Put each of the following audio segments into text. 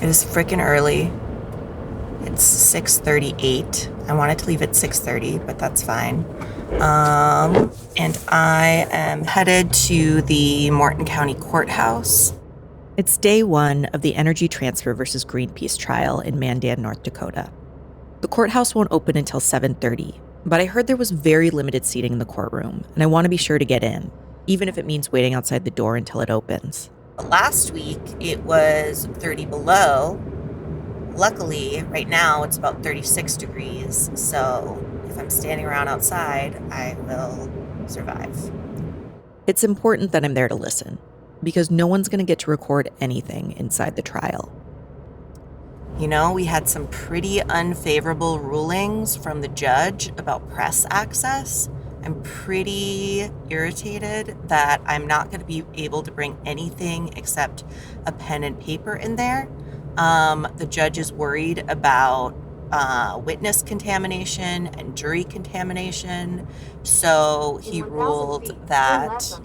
It is freaking early. It's 6:38. I wanted to leave at 6:30, but that's fine. And I am headed to the Morton County Courthouse. It's day one of the Energy Transfer versus Greenpeace trial in Mandan, North Dakota. The courthouse won't open until 7:30, but I heard there was very limited seating in the courtroom, and I want to be sure to get in, even if it means waiting outside the door until it opens. Last week, it was 30 below. Luckily, right now, it's about 36 degrees, so if I'm standing around outside, I will survive. It's important that I'm there to listen, because no one's going to get to record anything inside the trial. You know, we had some pretty unfavorable rulings from the judge about press access. I'm pretty irritated that I'm not going to be able to bring anything except a pen and paper in there. The judge is worried about witness contamination and jury contamination. So he ruled that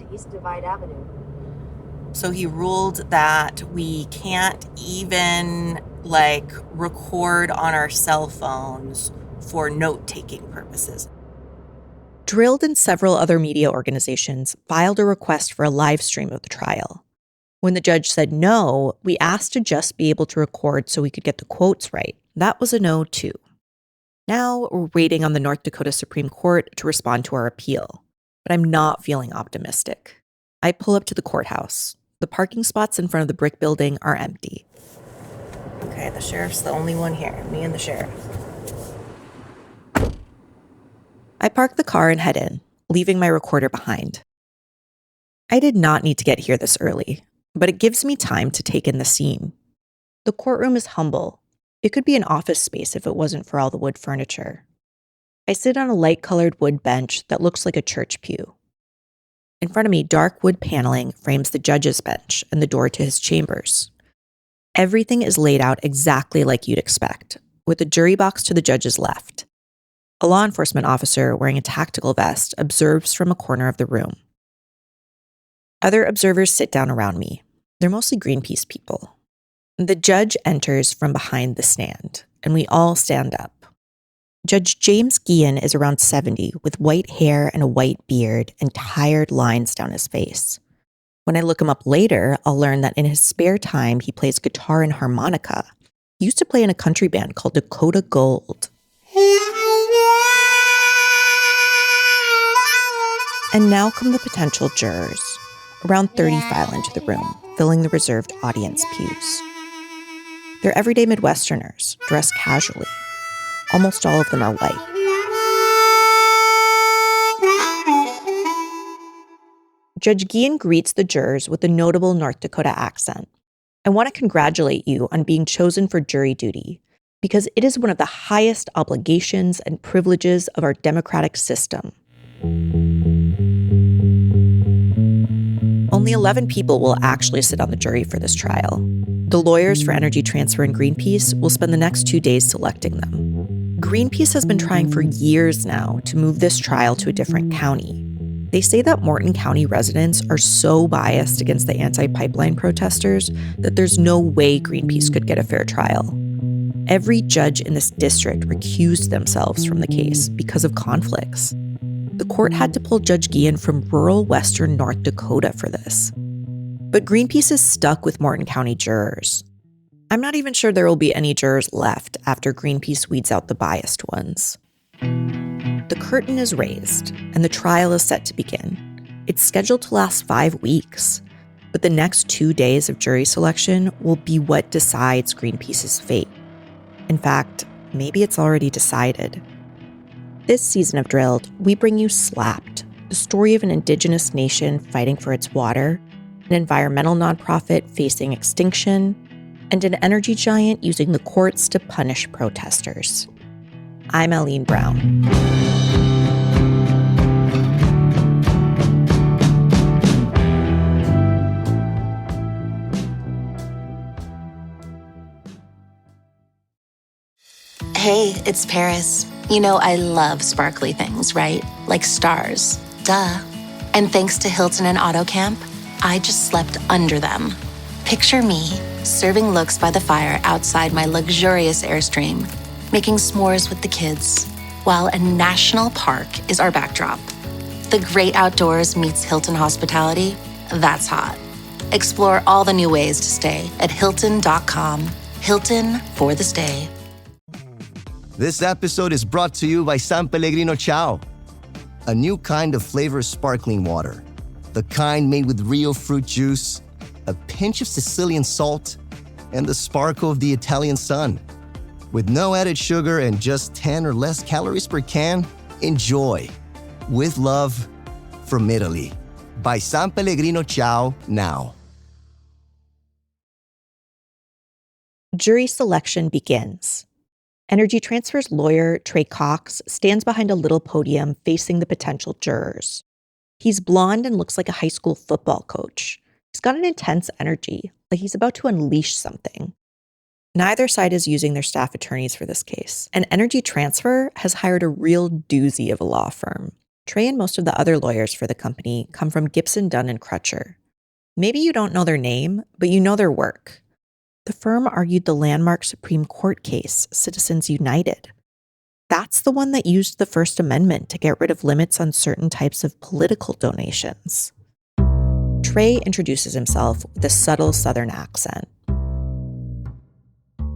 we can't even record on our cell phones for note-taking purposes. Drilled and several other media organizations filed a request for a live stream of the trial. When the judge said no, we asked to just be able to record so we could get the quotes right. That was a no, too. Now we're waiting on the North Dakota Supreme Court to respond to our appeal, but I'm not feeling optimistic. I pull up to the courthouse. The parking spots in front of the brick building are empty. Okay, the sheriff's the only one here, me and the sheriff. I park the car and head in, leaving my recorder behind. I did not need to get here this early, but it gives me time to take in the scene. The courtroom is humble. It could be an office space if it wasn't for all the wood furniture. I sit on a light-colored wood bench that looks like a church pew. In front of me, dark wood paneling frames the judge's bench and the door to his chambers. Everything is laid out exactly like you'd expect, with the jury box to the judge's left. A law enforcement officer wearing a tactical vest observes from a corner of the room. Other observers sit down around me. They're mostly Greenpeace people. The judge enters from behind the stand, and we all stand up. Judge James Guillen is around 70, with white hair and a white beard and tired lines down his face. When I look him up later, I'll learn that in his spare time, he plays guitar and harmonica. He used to play in a country band called Dakota Gold. And now come the potential jurors. Around 30 file into the room, filling the reserved audience pews. They're everyday Midwesterners, dressed casually. Almost all of them are white. Judge Guillen greets the jurors with a notable North Dakota accent. I want to congratulate you on being chosen for jury duty, because it is one of the highest obligations and privileges of our democratic system. Only 11 people will actually sit on the jury for this trial. The lawyers for Energy Transfer and Greenpeace will spend the next 2 days selecting them. Greenpeace has been trying for years now to move this trial to a different county. They say that Morton County residents are so biased against the anti-pipeline protesters that there's no way Greenpeace could get a fair trial. Every judge in this district recused themselves from the case because of conflicts. The court had to pull Judge Guillen from rural western North Dakota for this. But Greenpeace is stuck with Morton County jurors. I'm not even sure there will be any jurors left after Greenpeace weeds out the biased ones. The curtain is raised, and the trial is set to begin. It's scheduled to last 5 weeks, but the next 2 days of jury selection will be what decides Greenpeace's fate. In fact, maybe it's already decided. This season of Drilled, we bring you Slapped, the story of an indigenous nation fighting for its water, an environmental nonprofit facing extinction, and an energy giant using the courts to punish protesters. I'm Alleen Brown. Hey, it's Paris. You know I love sparkly things, right? Like stars. Duh. And thanks to Hilton and AutoCamp, I just slept under them. Picture me serving looks by the fire outside my luxurious Airstream, making s'mores with the kids, while a national park is our backdrop. The great outdoors meets Hilton hospitality. That's hot. Explore all the new ways to stay at Hilton.com. Hilton for the stay. This episode is brought to you by San Pellegrino Ciao, a new kind of flavored sparkling water. The kind made with real fruit juice, a pinch of Sicilian salt, and the sparkle of the Italian sun. With no added sugar and just 10 or less calories per can, enjoy. With love, from Italy. By San Pellegrino Ciao now. Jury selection begins. Energy Transfer's lawyer, Trey Cox, stands behind a little podium facing the potential jurors. He's blonde and looks like a high school football coach. He's got an intense energy, like he's about to unleash something. Neither side is using their staff attorneys for this case, and Energy Transfer has hired a real doozy of a law firm. Trey and most of the other lawyers for the company come from Gibson, Dunn & Crutcher. Maybe you don't know their name, but you know their work. The firm argued the landmark Supreme Court case, Citizens United. That's the one that used the First Amendment to get rid of limits on certain types of political donations. Trey introduces himself with a subtle Southern accent.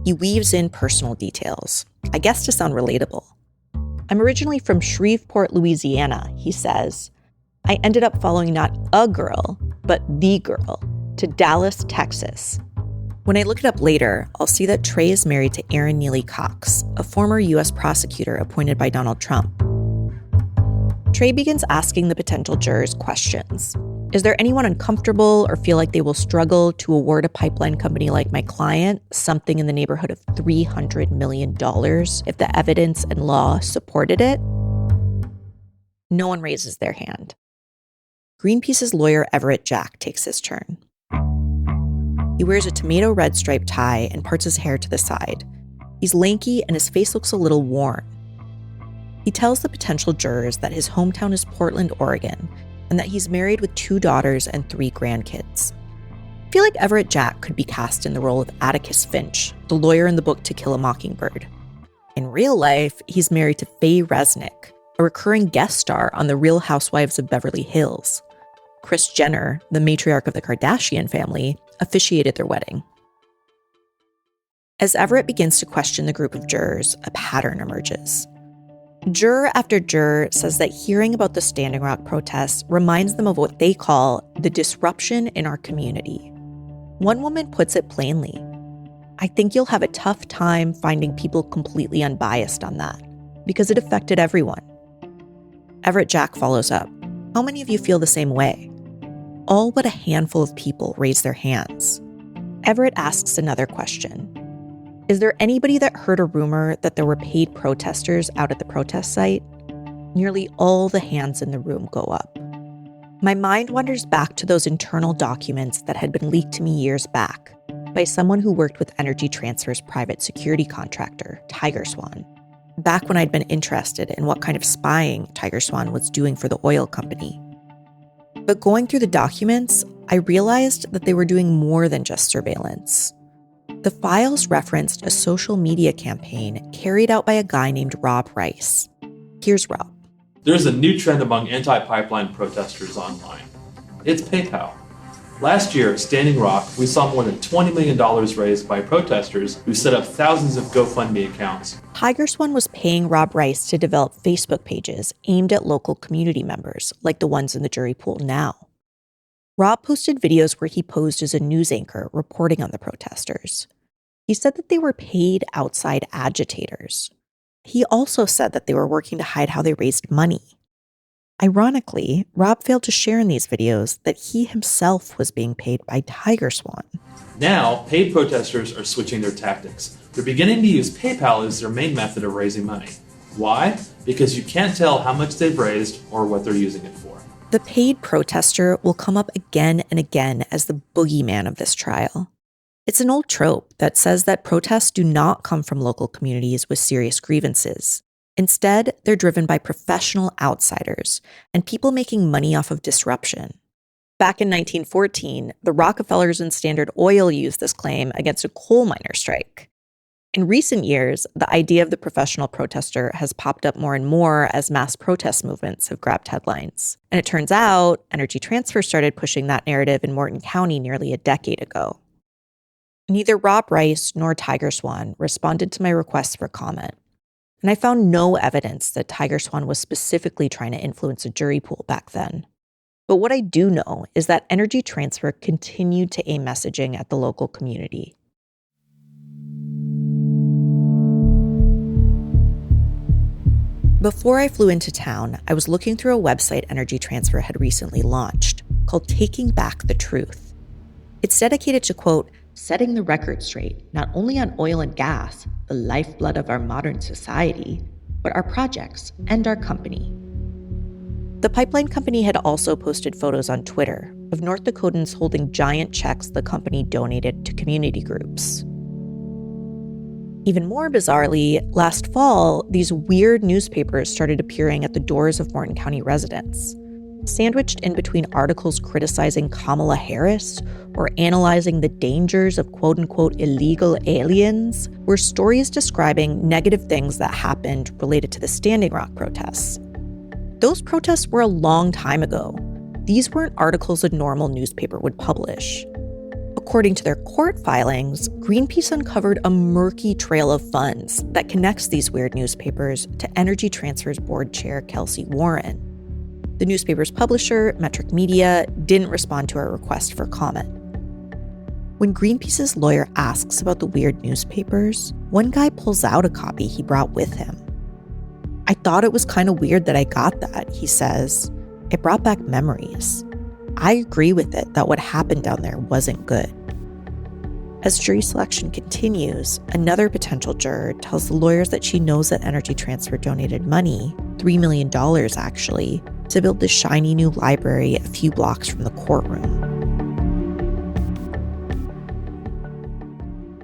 He weaves in personal details, I guess to sound relatable. I'm originally from Shreveport, Louisiana, he says. I ended up following not a girl, but the girl, to Dallas, Texas. When I look it up later, I'll see that Trey is married to Erin Neely Cox, a former U.S. prosecutor appointed by Donald Trump. Trey begins asking the potential jurors questions. Is there anyone uncomfortable or feel like they will struggle to award a pipeline company like my client something in the neighborhood of $300 million if the evidence and law supported it? No one raises their hand. Greenpeace's lawyer Everett Jack takes his turn. He wears a tomato red striped tie and parts his hair to the side. He's lanky and his face looks a little worn. He tells the potential jurors that his hometown is Portland, Oregon, and that he's married with 2 daughters and 3 grandkids. I feel like Everett Jack could be cast in the role of Atticus Finch, the lawyer in the book To Kill a Mockingbird. In real life, he's married to Faye Resnick, a recurring guest star on The Real Housewives of Beverly Hills. Kris Jenner, the matriarch of the Kardashian family, officiated their wedding. As Everett begins to question the group of jurors, a pattern emerges. Juror after juror says that hearing about the Standing Rock protests reminds them of what they call the disruption in our community. One woman puts it plainly, I think you'll have a tough time finding people completely unbiased on that, because it affected everyone. Everett Jack follows up, how many of you feel the same way? All but a handful of people raise their hands. Everett asks another question. Is there anybody that heard a rumor that there were paid protesters out at the protest site? Nearly all the hands in the room go up. My mind wanders back to those internal documents that had been leaked to me years back by someone who worked with Energy Transfer's private security contractor, Tiger Swan, back when I'd been interested in what kind of spying Tiger Swan was doing for the oil company. But going through the documents, I realized that they were doing more than just surveillance. The files referenced a social media campaign carried out by a guy named Rob Rice. Here's Rob. There's a new trend among anti-pipeline protesters online. It's PayPal. Last year at Standing Rock, we saw more than $20 million raised by protesters who set up thousands of GoFundMe accounts. Tiger Swan was paying Rob Rice to develop Facebook pages aimed at local community members, like the ones in the jury pool now. Rob posted videos where he posed as a news anchor reporting on the protesters. He said that they were paid outside agitators. He also said that they were working to hide how they raised money. Ironically, Rob failed to share in these videos that he himself was being paid by Tiger Swan. Now, paid protesters are switching their tactics. They're beginning to use PayPal as their main method of raising money. Why? Because you can't tell how much they've raised or what they're using it for. The paid protester will come up again and again as the boogeyman of this trial. It's an old trope that says that protests do not come from local communities with serious grievances. Instead, they're driven by professional outsiders and people making money off of disruption. Back in 1914, the Rockefellers and Standard Oil used this claim against a coal miner strike. In recent years, the idea of the professional protester has popped up more and more as mass protest movements have grabbed headlines. And it turns out Energy Transfer started pushing that narrative in Morton County nearly a decade ago. Neither Rob Rice nor Tiger Swan responded to my request for comment. And I found no evidence that Tiger Swan was specifically trying to influence a jury pool back then. But what I do know is that Energy Transfer continued to aim messaging at the local community. Before I flew into town, I was looking through a website Energy Transfer had recently launched called Taking Back the Truth. It's dedicated to, quote, setting the record straight, not only on oil and gas, the lifeblood of our modern society, but our projects and our company. The pipeline company had also posted photos on Twitter of North Dakotans holding giant checks the company donated to community groups. Even more bizarrely, last fall, these weird newspapers started appearing at the doors of Morton County residents. Sandwiched in between articles criticizing Kamala Harris or analyzing the dangers of quote-unquote illegal aliens were stories describing negative things that happened related to the Standing Rock protests. Those protests were a long time ago. These weren't articles a normal newspaper would publish. According to their court filings, Greenpeace uncovered a murky trail of funds that connects these weird newspapers to Energy Transfer's board chair, Kelsey Warren. The newspaper's publisher, Metric Media, didn't respond to our request for comment. When Greenpeace's lawyer asks about the weird newspapers, one guy pulls out a copy he brought with him. I thought it was kind of weird that I got that, he says. It brought back memories. I agree with it that what happened down there wasn't good. As jury selection continues, another potential juror tells the lawyers that she knows that Energy Transfer donated money, $3 million actually, to build the shiny new library a few blocks from the courtroom.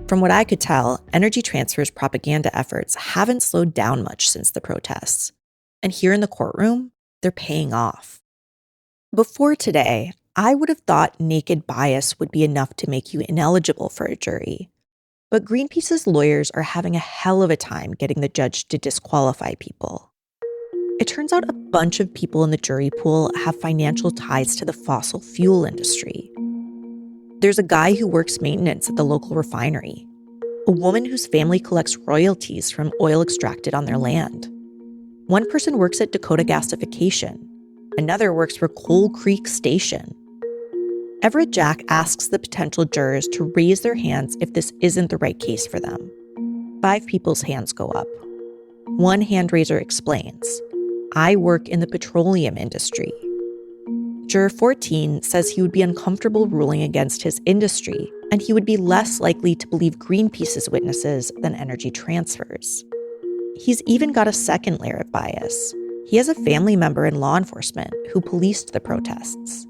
From what I could tell, Energy Transfer's propaganda efforts haven't slowed down much since the protests. And here in the courtroom, they're paying off. Before today, I would have thought naked bias would be enough to make you ineligible for a jury. But Greenpeace's lawyers are having a hell of a time getting the judge to disqualify people. It turns out a bunch of people in the jury pool have financial ties to the fossil fuel industry. There's a guy who works maintenance at the local refinery, a woman whose family collects royalties from oil extracted on their land. One person works at Dakota Gasification. Another works for Coal Creek Station. Everett Jack asks the potential jurors to raise their hands if this isn't the right case for them. 5 people's hands go up. One hand raiser explains, I work in the petroleum industry. Juror 14 says he would be uncomfortable ruling against his industry, and he would be less likely to believe Greenpeace's witnesses than Energy Transfer's. He's even got a second layer of bias. He has a family member in law enforcement who policed the protests.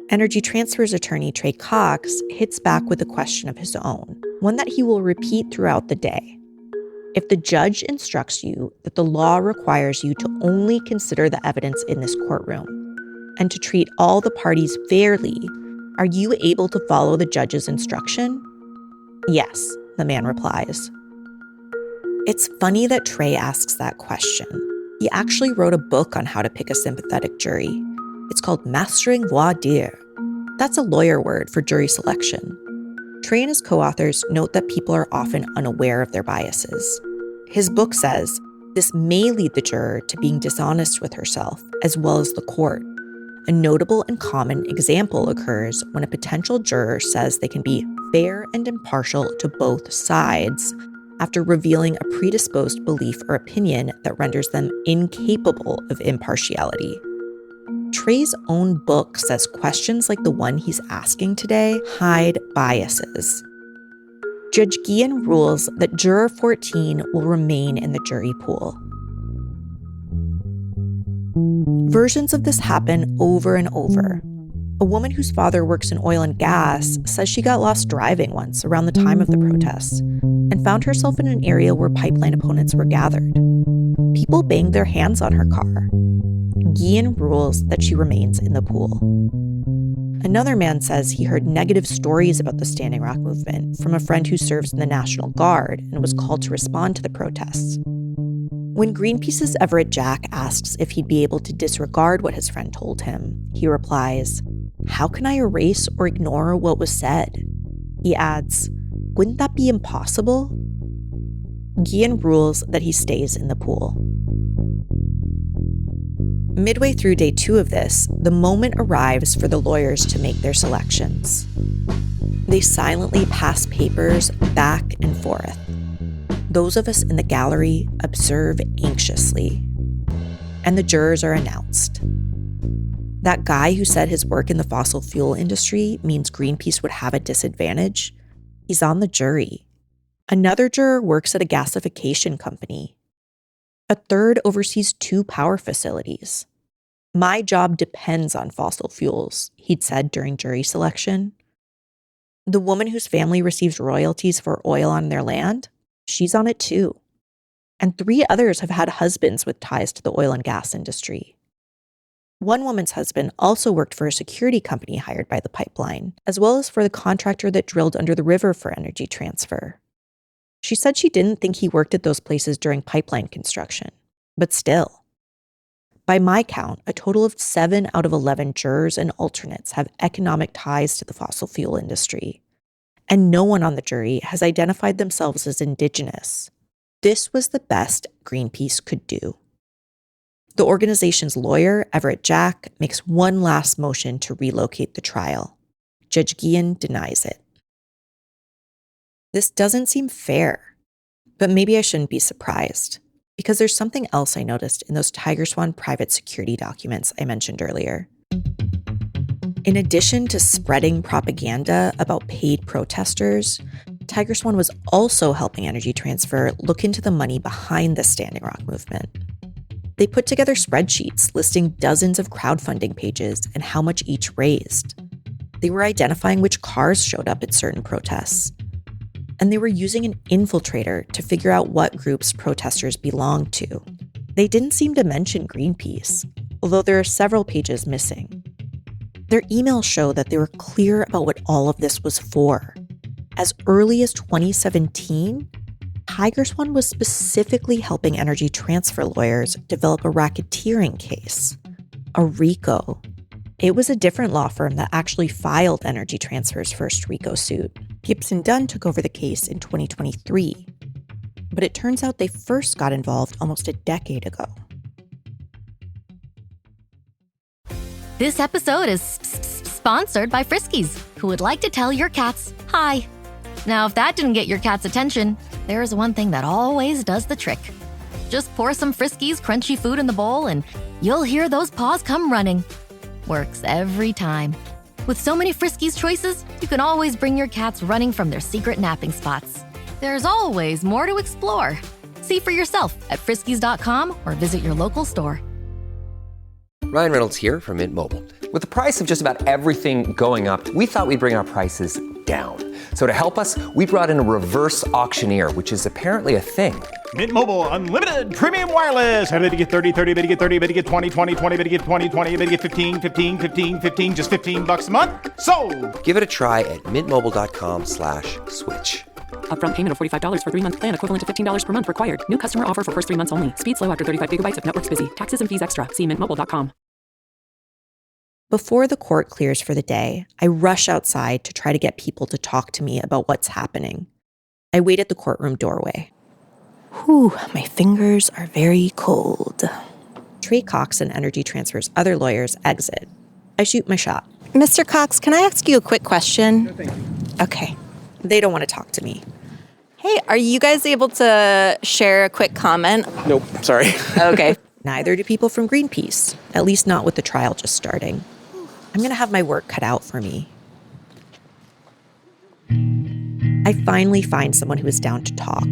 Energy Transfer's attorney, Trey Cox, hits back with a question of his own, one that he will repeat throughout the day. If the judge instructs you that the law requires you to only consider the evidence in this courtroom and to treat all the parties fairly, are you able to follow the judge's instruction? Yes, the man replies. It's funny that Trey asks that question. He actually wrote a book on how to pick a sympathetic jury. It's called Mastering voir dire. That's a lawyer word for jury selection. Trey and his co-authors note that people are often unaware of their biases. His book says, this may lead the juror to being dishonest with herself as well as the court. A notable and common example occurs when a potential juror says they can be fair and impartial to both sides after revealing a predisposed belief or opinion that renders them incapable of impartiality. Trey's own book says questions like the one he's asking today hide biases. Judge Guillen rules that Juror 14 will remain in the jury pool. Versions of this happen over and over. A woman whose father works in oil and gas says she got lost driving once around the time of the protests and found herself in an area where pipeline opponents were gathered. People banged their hands on her car. Guillen rules that she remains in the pool. Another man says he heard negative stories about the Standing Rock movement from a friend who serves in the National Guard and was called to respond to the protests. When Greenpeace's Everett Jack asks if he'd be able to disregard what his friend told him, he replies, "How can I erase or ignore what was said?" He adds, "Wouldn't that be impossible?" Guillen rules that he stays in the pool. Midway through day 2 of this, the moment arrives for the lawyers to make their selections. They silently pass papers back and forth. Those of us in the gallery observe anxiously. And the jurors are announced. That guy who said his work in the fossil fuel industry means Greenpeace would have a disadvantage, he's on the jury. Another juror works at a gasification company. A third oversees 2 power facilities. My job depends on fossil fuels, he'd said during jury selection. The woman whose family receives royalties for oil on their land, she's on it too. And 3 others have had husbands with ties to the oil and gas industry. One woman's husband also worked for a security company hired by the pipeline, as well as for the contractor that drilled under the river for Energy Transfer. She said she didn't think he worked at those places during pipeline construction, but still. By my count, a total of 7 out of 11 jurors and alternates have economic ties to the fossil fuel industry, and no one on the jury has identified themselves as Indigenous. This was the best Greenpeace could do. The organization's lawyer, Everett Jack, makes one last motion to relocate the trial. Judge Guillen denies it. This doesn't seem fair, but maybe I shouldn't be surprised, because there's something else I noticed in those Tiger Swan private security documents I mentioned earlier. In addition to spreading propaganda about paid protesters, Tiger Swan was also helping Energy Transfer look into the money behind the Standing Rock movement. They put together spreadsheets listing dozens of crowdfunding pages and how much each raised. They were identifying which cars showed up at certain protests. And they were using an infiltrator to figure out what groups protesters belonged to. They didn't seem to mention Greenpeace, although there are several pages missing. Their emails show that they were clear about what all of this was for. As early as 2017, Tiger Swan was specifically helping Energy Transfer lawyers develop a racketeering case, a RICO. It was a different law firm that actually filed Energy Transfer's first RICO suit. Gibson Dunn took over the case in 2023. But it turns out they first got involved almost a decade ago. This episode is sponsored by Friskies, who would like to tell your cats hi. Now, if that didn't get your cat's attention, there is one thing that always does the trick. Just pour some Friskies crunchy food in the bowl and you'll hear those paws come running. Works every time. With so many Friskies choices, you can always bring your cats running from their secret napping spots. There's always more to explore. See for yourself at friskies.com or visit your local store. Ryan Reynolds here from Mint Mobile. With the price of just about everything going up, we thought we'd bring our prices down. So to help us, we brought in a reverse auctioneer, which is apparently a thing. Mint Mobile Unlimited Premium Wireless. How to get 30, 30, bit to get 30, bit to get 20, 20, 20, bit to get 20, 20, bit to get 15, 15, 15, 15, just $15 a month? Sold! Give it a try at mintmobile.com/switch. Upfront payment of $45 for 3-month plan, equivalent to $15 per month required. New customer offer for first 3 months only. Speed slow after 35 gigabytes if network's busy. Taxes and fees extra. See mintmobile.com. Before the court clears for the day, I rush outside to try to get people to talk to me about what's happening. I wait at the courtroom doorway. Whew, my fingers are very cold. Trey Cox and Energy Transfer's other lawyers exit. I shoot my shot. Mr. Cox, can I ask you a quick question? No, thank you. Okay. They don't want to talk to me. Hey, are you guys able to share a quick comment? Nope, sorry. Okay. Neither do people from Greenpeace, at least not with the trial just starting. I'm going to have my work cut out for me. I finally find someone who is down to talk.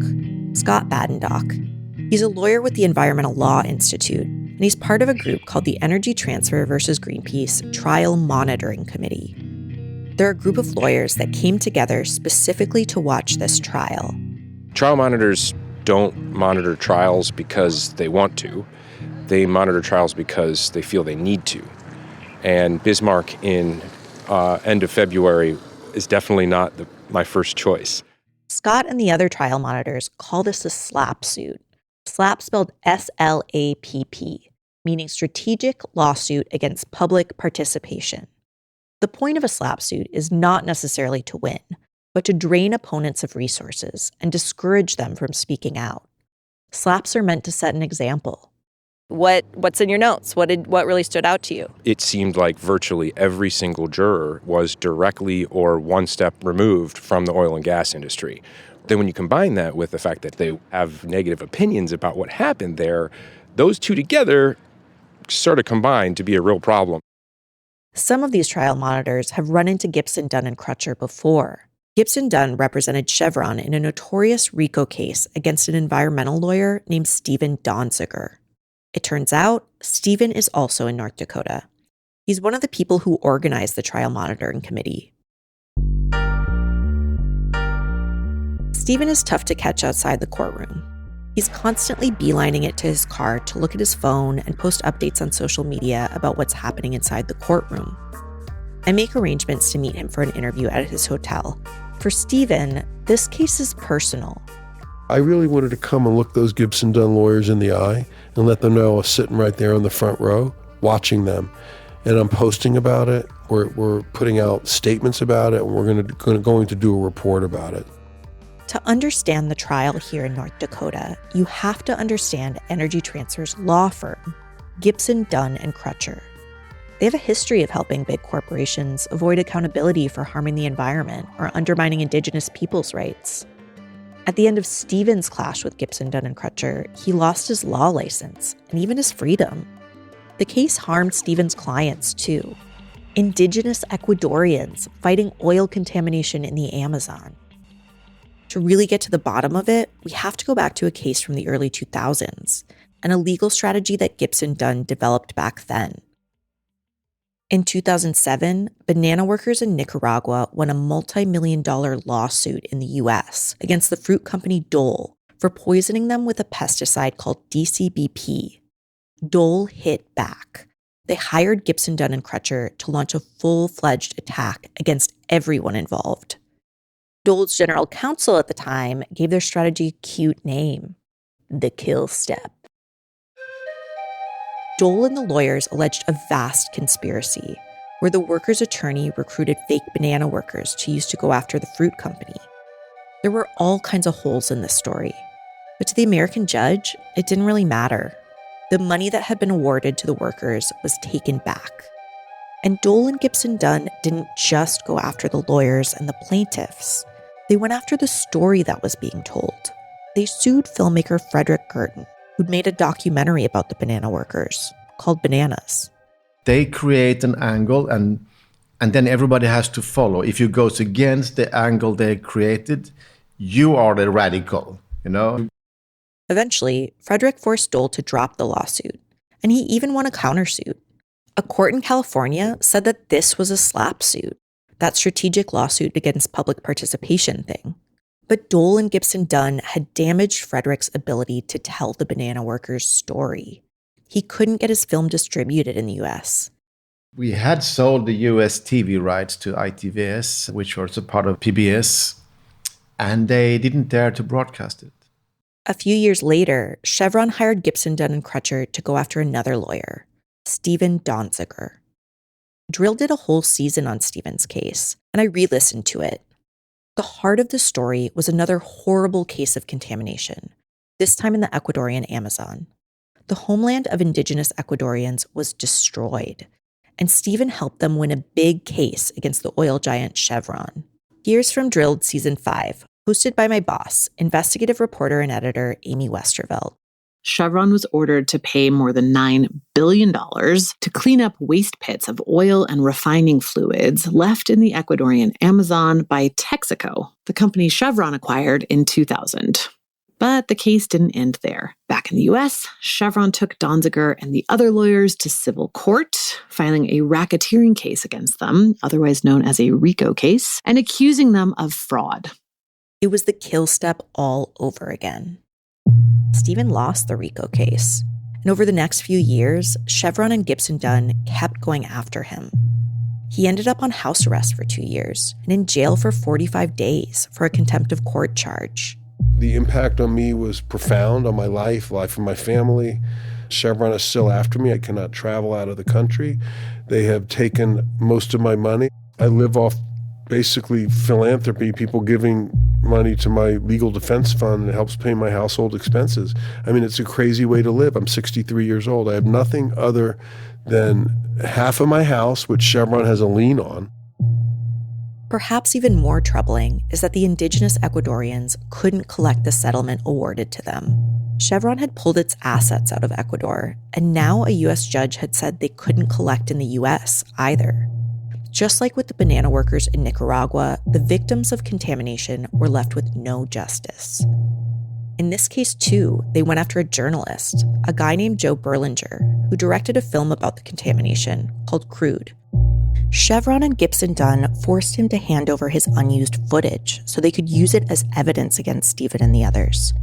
Scott Badendock. He's a lawyer with the Environmental Law Institute, and he's part of a group called the Energy Transfer versus Greenpeace Trial Monitoring Committee. They're a group of lawyers that came together specifically to watch this trial. Trial monitors don't monitor trials because they want to. they monitor trials because they feel they need to. And Bismarck in end of February is definitely not my first choice. Scott and the other trial monitors call this a SLAPP suit. SLAPP spelled SLAPP, meaning strategic lawsuit against public participation. The point of a SLAPP suit is not necessarily to win, but to drain opponents of resources and discourage them from speaking out. SLAPPs are meant to set an example. What's in your notes? What really stood out to you? It seemed like virtually every single juror was directly or one step removed from the oil and gas industry. Then when you combine that with the fact that they have negative opinions about what happened there, those two together sort of combined to be a real problem. Some of these trial monitors have run into Gibson, Dunn, and Crutcher before. Gibson Dunn represented Chevron in a notorious RICO case against an environmental lawyer named Stephen Donziger. It turns out, Stephen is also in North Dakota. He's one of the people who organized the trial monitoring committee. Stephen is tough to catch outside the courtroom. He's constantly beelining it to his car to look at his phone and post updates on social media about what's happening inside the courtroom. I make arrangements to meet him for an interview at his hotel. For Stephen, this case is personal. I really wanted to come and look those Gibson Dunn lawyers in the eye and let them know I was sitting right there on the front row, watching them. And I'm posting about it. We're putting out statements about it, and we're going to do a report about it. To understand the trial here in North Dakota, you have to understand Energy Transfer's law firm, Gibson, Dunn, and Crutcher. They have a history of helping big corporations avoid accountability for harming the environment or undermining Indigenous peoples' rights. At the end of Stephen's clash with Gibson, Dunn, and Crutcher, he lost his law license and even his freedom. The case harmed Stephen's clients, too. Indigenous Ecuadorians fighting oil contamination in the Amazon. To really get to the bottom of it, we have to go back to a case from the early 2000s and a legal strategy that Gibson Dunn developed back then. In 2007, banana workers in Nicaragua won a multi-million-dollar lawsuit in the U.S. against the fruit company Dole for poisoning them with a pesticide called DCBP. Dole hit back. They hired Gibson, Dunn, and Crutcher to launch a full-fledged attack against everyone involved. Dole's general counsel at the time gave their strategy a cute name, the kill step. Dole and the lawyers alleged a vast conspiracy where the workers' attorney recruited fake banana workers to use to go after the fruit company. There were all kinds of holes in this story, but to the American judge, it didn't really matter. The money that had been awarded to the workers was taken back. And Dole and Gibson Dunn didn't just go after the lawyers and the plaintiffs. They went after the story that was being told. They sued filmmaker Frederick Gertten, who'd made a documentary about the banana workers called Bananas. They create an angle and then everybody has to follow. If you go against the angle they created, you are the radical, you know? Eventually, Frederick forced Dole to drop the lawsuit, and he even won a countersuit. A court in California said that this was a SLAPP suit, that strategic lawsuit against public participation thing. But Dole and Gibson Dunn had damaged Frederick's ability to tell the banana workers' story. He couldn't get his film distributed in the US. We had sold the US TV rights to ITVS, which was a part of PBS, and they didn't dare to broadcast it. A few years later, Chevron hired Gibson, Dunn, and Crutcher to go after another lawyer, Stephen Donziger. Drill did a whole season on Stephen's case, and I re-listened to it. The heart of the story was another horrible case of contamination, this time in the Ecuadorian Amazon. The homeland of Indigenous Ecuadorians was destroyed, and Stephen helped them win a big case against the oil giant Chevron. Here's from Drilled Season 5, hosted by my boss, investigative reporter and editor Amy Westervelt. Chevron was ordered to pay more than $9 billion to clean up waste pits of oil and refining fluids left in the Ecuadorian Amazon by Texaco, the company Chevron acquired in 2000. But the case didn't end there. Back in the US, Chevron took Donziger and the other lawyers to civil court, filing a racketeering case against them, otherwise known as a RICO case, and accusing them of fraud. It was the kill step all over again. Stephen lost the RICO case, And over the next few years, Chevron and Gibson Dunn kept going after him. He ended up on house arrest for 2 years and in jail for 45 days for a contempt of court charge. The impact on me was profound, on my life of my family. Chevron is still after me. I cannot travel out of the country. They have taken most of my money. I live off basically philanthropy, people giving money to my legal defense fund, and it helps pay my household expenses. I mean, it's a crazy way to live. I'm 63 years old. I have nothing other than half of my house, which Chevron has a lien on. Perhaps even more troubling is that the indigenous Ecuadorians couldn't collect the settlement awarded to them. Chevron had pulled its assets out of Ecuador, and now a U.S. judge had said they couldn't collect in the U.S. either. Just like with the banana workers in Nicaragua, the victims of contamination were left with no justice. In this case, too, they went after a journalist, a guy named Joe Berlinger, who directed a film about the contamination called Crude. Chevron and Gibson Dunn forced him to hand over his unused footage so they could use it as evidence against Stephen and the others.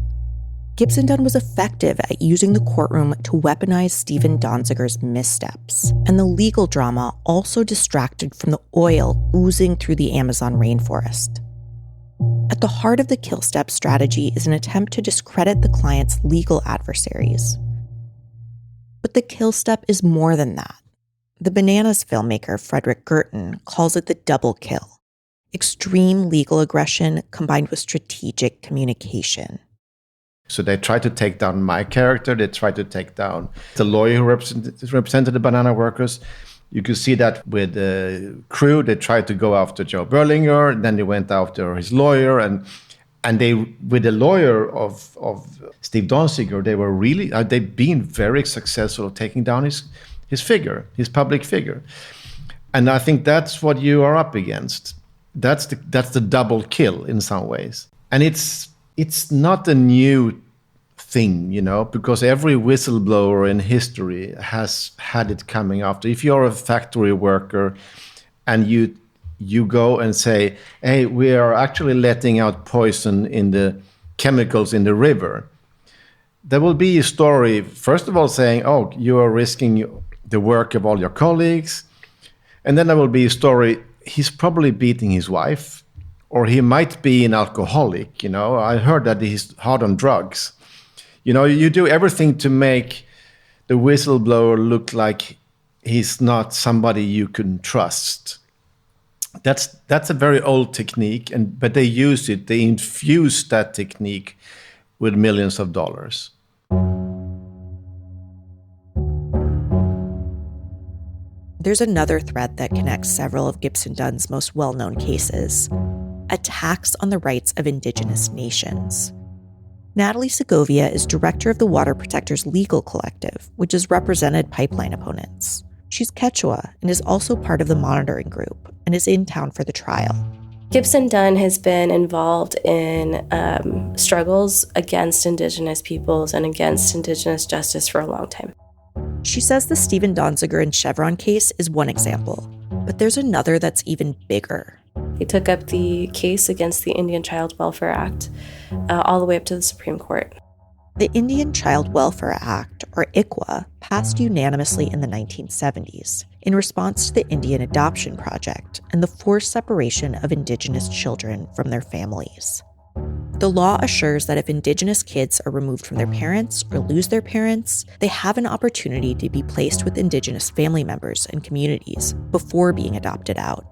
Gibson Dunn was effective at using the courtroom to weaponize Stephen Donziger's missteps, and the legal drama also distracted from the oil oozing through the Amazon rainforest. At the heart of the kill step strategy is an attempt to discredit the client's legal adversaries. But the kill step is more than that. The Bananas filmmaker Frederick Gertten calls it the double kill. Extreme legal aggression combined with strategic communication. So they tried to take down my character. They tried to take down the lawyer who represented the banana workers. You could see that with the crew. They tried to go after Joe Berlinger. Then they went after his lawyer. And they, with the lawyer of Steve Donziger, they were really, they've been very successful at taking down his figure, his public figure. And I think that's what you are up against. That's the double kill in some ways. And it's not a new thing, because every whistleblower in history has had it coming after. If you're a factory worker and you go and say, hey, we are actually letting out poison in the chemicals in the river, there will be a story, first of all, saying, oh, you are risking the work of all your colleagues. And then there will be a story, he's probably beating his wife, or he might be an alcoholic. I heard that he's hard on drugs. You do everything to make the whistleblower look like he's not somebody you can trust. That's a very old technique, but they use it. They infuse that technique with millions of dollars. There's another thread that connects several of Gibson Dunn's most well-known cases: attacks on the rights of indigenous nations. Natalie Segovia is director of the Water Protectors Legal Collective, which has represented pipeline opponents. She's Quechua and is also part of the monitoring group and is in town for the trial. Gibson Dunn has been involved in struggles against indigenous peoples and against indigenous justice for a long time. She says the Stephen Donziger and Chevron case is one example, but there's another that's even bigger. He took up the case against the Indian Child Welfare Act all the way up to the Supreme Court. The Indian Child Welfare Act, or ICWA, passed unanimously in the 1970s in response to the Indian Adoption Project and the forced separation of Indigenous children from their families. The law assures that if Indigenous kids are removed from their parents or lose their parents, they have an opportunity to be placed with Indigenous family members and communities before being adopted out.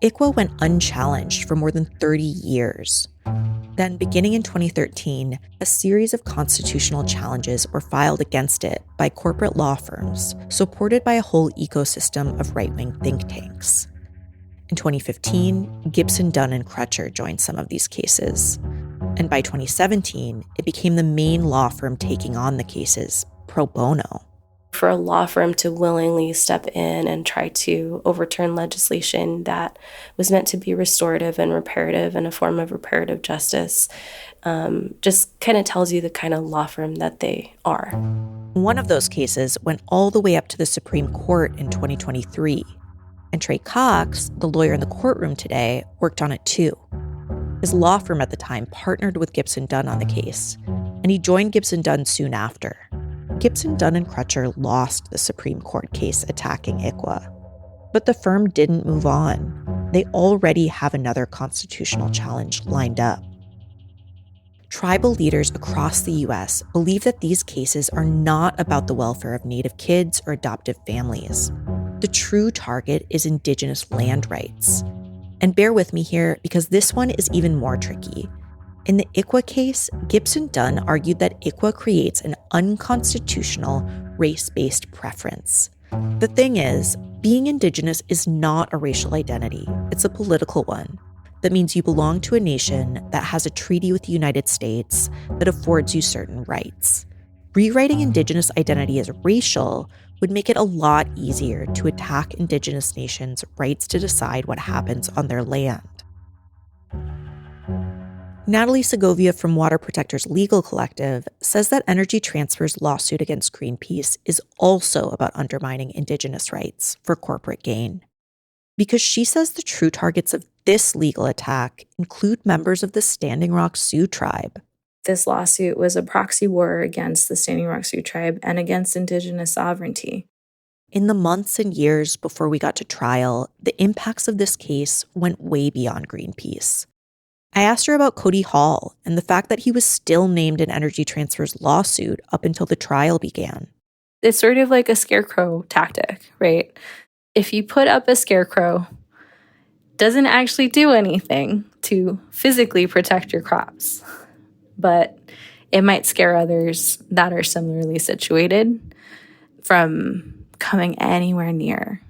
ICWA went unchallenged for more than 30 years. Then, beginning in 2013, a series of constitutional challenges were filed against it by corporate law firms, supported by a whole ecosystem of right-wing think tanks. In 2015, Gibson, Dunn, and Crutcher joined some of these cases. And by 2017, it became the main law firm taking on the cases pro bono. For a law firm to willingly step in and try to overturn legislation that was meant to be restorative and reparative and a form of reparative justice just kind of tells you the kind of law firm that they are. One of those cases went all the way up to the Supreme Court in 2023. And Trey Cox, the lawyer in the courtroom today, worked on it too. His law firm at the time partnered with Gibson Dunn on the case, and he joined Gibson Dunn soon after. Gibson, Dunn, and Crutcher lost the Supreme Court case attacking ICWA. But the firm didn't move on. They already have another constitutional challenge lined up. Tribal leaders across the U.S. believe that these cases are not about the welfare of Native kids or adoptive families. The true target is Indigenous land rights. And bear with me here, because this one is even more tricky. In the ICWA case, Gibson Dunn argued that ICWA creates an unconstitutional race-based preference. The thing is, being Indigenous is not a racial identity. It's a political one. That means you belong to a nation that has a treaty with the United States that affords you certain rights. Rewriting Indigenous identity as racial would make it a lot easier to attack Indigenous nations' rights to decide what happens on their land. Natalie Segovia from Water Protectors Legal Collective says that Energy Transfer's lawsuit against Greenpeace is also about undermining Indigenous rights for corporate gain. Because she says the true targets of this legal attack include members of the Standing Rock Sioux tribe. This lawsuit was a proxy war against the Standing Rock Sioux tribe and against Indigenous sovereignty. In the months and years before we got to trial, the impacts of this case went way beyond Greenpeace. I asked her about Cody Hall and the fact that he was still named in Energy Transfer's lawsuit up until the trial began. It's sort of like a scarecrow tactic, right? If you put up a scarecrow, doesn't actually do anything to physically protect your crops, but it might scare others that are similarly situated from coming anywhere near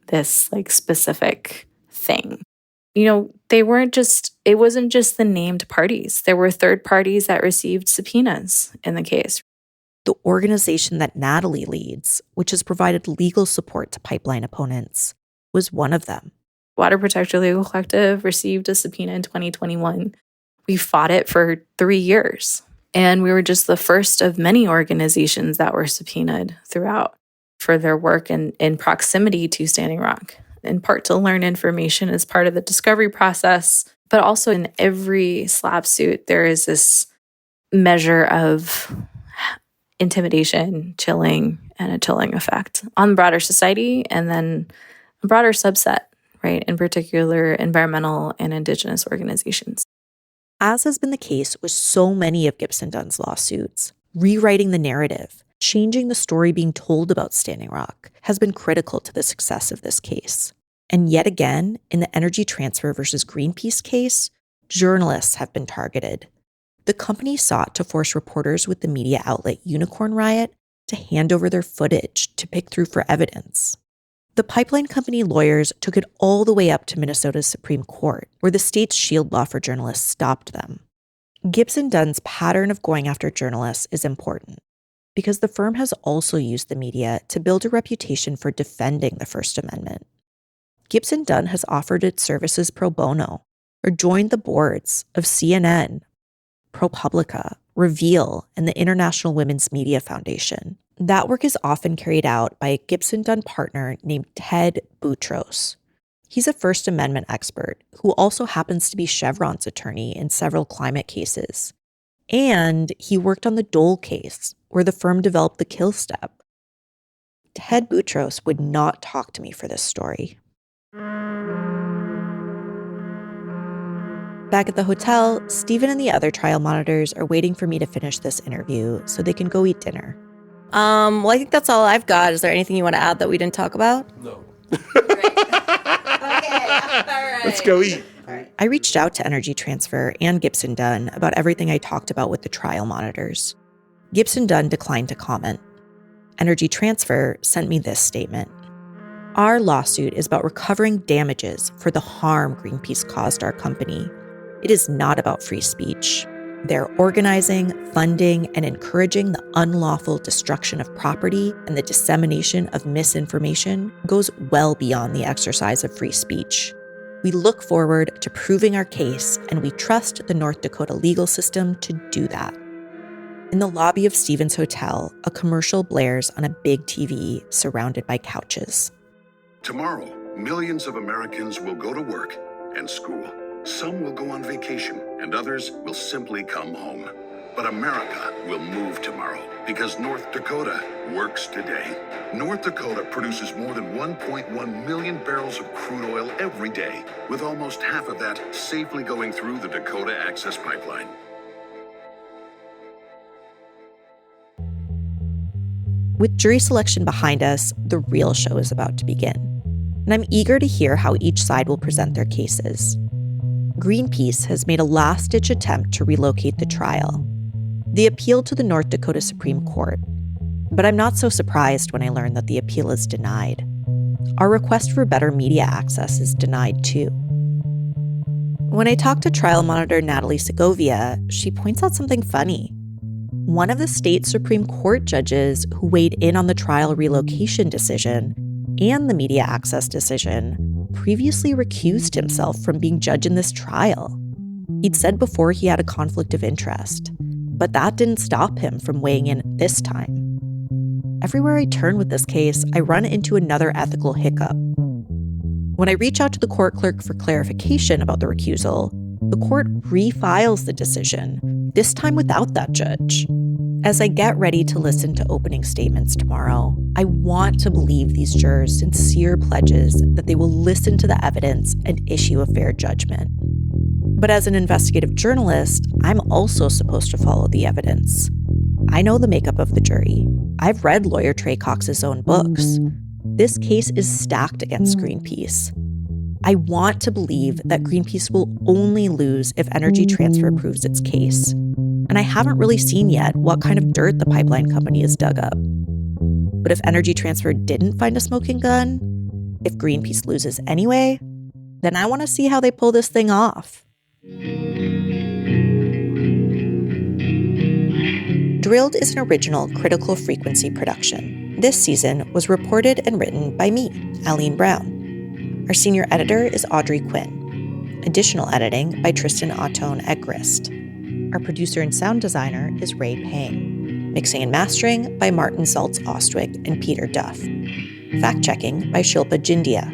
this specific thing. You know, it wasn't just the named parties. There were third parties that received subpoenas in the case. The organization that Natalie leads, which has provided legal support to pipeline opponents, was one of them. Water Protector Legal Collective received a subpoena in 2021. We fought it for 3 years, and we were just the first of many organizations that were subpoenaed throughout for their work in proximity to Standing Rock, in part to learn information as part of the discovery process, but also in every SLAPP suit, there is this measure of intimidation, chilling, and a chilling effect on the broader society, and then a broader subset, right, in particular environmental and Indigenous organizations. As has been the case with so many of Gibson Dunn's lawsuits, rewriting the narrative, changing the story being told about Standing Rock has been critical to the success of this case. And yet again, in the Energy Transfer versus Greenpeace case, journalists have been targeted. The company sought to force reporters with the media outlet Unicorn Riot to hand over their footage to pick through for evidence. The pipeline company lawyers took it all the way up to Minnesota's Supreme Court, where the state's shield law for journalists stopped them. Gibson Dunn's pattern of going after journalists is important, because the firm has also used the media to build a reputation for defending the First Amendment. Gibson Dunn has offered its services pro bono, or joined the boards of CNN, ProPublica, Reveal, and the International Women's Media Foundation. That work is often carried out by a Gibson Dunn partner named Ted Boutros. He's a First Amendment expert who also happens to be Chevron's attorney in several climate cases. And he worked on the Dole case, where the firm developed the kill step. Ted Boutros would not talk to me for this story. Back at the hotel, Stephen and the other trial monitors are waiting for me to finish this interview so they can go eat dinner. Well, I think that's all I've got. Is there anything you want to add that we didn't talk about? No. Let's go eat. I reached out to Energy Transfer and Gibson Dunn about everything I talked about with the trial monitors. Gibson Dunn declined to comment. Energy Transfer sent me this statement. Our lawsuit is about recovering damages for the harm Greenpeace caused our company. It is not about free speech. Their organizing, funding, and encouraging the unlawful destruction of property and the dissemination of misinformation goes well beyond the exercise of free speech. We look forward to proving our case, and we trust the North Dakota legal system to do that. In the lobby of Stevens Hotel, a commercial blares on a big TV surrounded by couches. Tomorrow, millions of Americans will go to work and school. Some will go on vacation, and others will simply come home. But America will move tomorrow because North Dakota works today. North Dakota produces more than 1.1 million barrels of crude oil every day, with almost half of that safely going through the Dakota Access Pipeline. With jury selection behind us, the real show is about to begin. And I'm eager to hear how each side will present their cases. Greenpeace has made a last-ditch attempt to relocate the trial. They appealed to the North Dakota Supreme Court. But I'm not so surprised when I learn that the appeal is denied. Our request for better media access is denied too. When I talk to trial monitor Natalie Segovia, she points out something funny. One of the state Supreme Court judges who weighed in on the trial relocation decision and the media access decision previously recused himself from being judge in this trial. He'd said before he had a conflict of interest, but that didn't stop him from weighing in this time. Everywhere I turn with this case, I run into another ethical hiccup. When I reach out to the court clerk for clarification about the recusal, the court refiles the decision, this time without that judge. As I get ready to listen to opening statements tomorrow, I want to believe these jurors' sincere pledges that they will listen to the evidence and issue a fair judgment. But as an investigative journalist, I'm also supposed to follow the evidence. I know the makeup of the jury. I've read lawyer Trey Cox's own books. This case is stacked against Greenpeace. I want to believe that Greenpeace will only lose if Energy Transfer proves its case. And I haven't really seen yet what kind of dirt the pipeline company has dug up. But if Energy Transfer didn't find a smoking gun, if Greenpeace loses anyway, then I want to see how they pull this thing off. Drilled is an original Critical Frequency production. This season was reported and written by me, Alleen Brown. Our senior editor is Audrey Quinn. Additional editing by Tristan Ottone at Grist. Our producer and sound designer is Ray Pang. Mixing and mastering by Martin Saltz-Ostwick and Peter Duff. Fact-checking by Shilpa Jindia.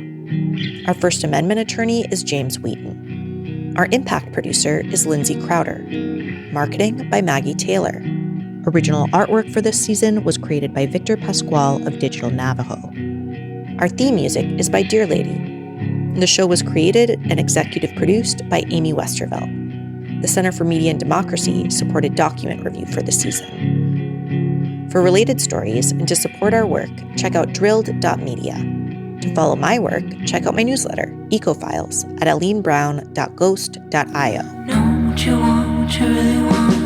Our First Amendment attorney is James Wheaton. Our impact producer is Lindsay Crowder. Marketing by Maggie Taylor. Original artwork for this season was created by Victor Pascual of Digital Navajo. Our theme music is by Dear Lady. The show was created and executive produced by Amy Westervelt. The Center for Media and Democracy supported document review for the season. For related stories and to support our work, check out drilled.media. To follow my work, check out my newsletter, Ecofiles, at alleenbrown.ghost.io. Know what you want, what you really want.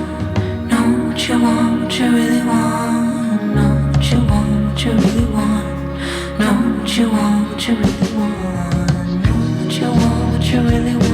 Know what you want, what you really want. Know what you want, what you really want. Know what you want, what you really want. Know what you want, what you really want.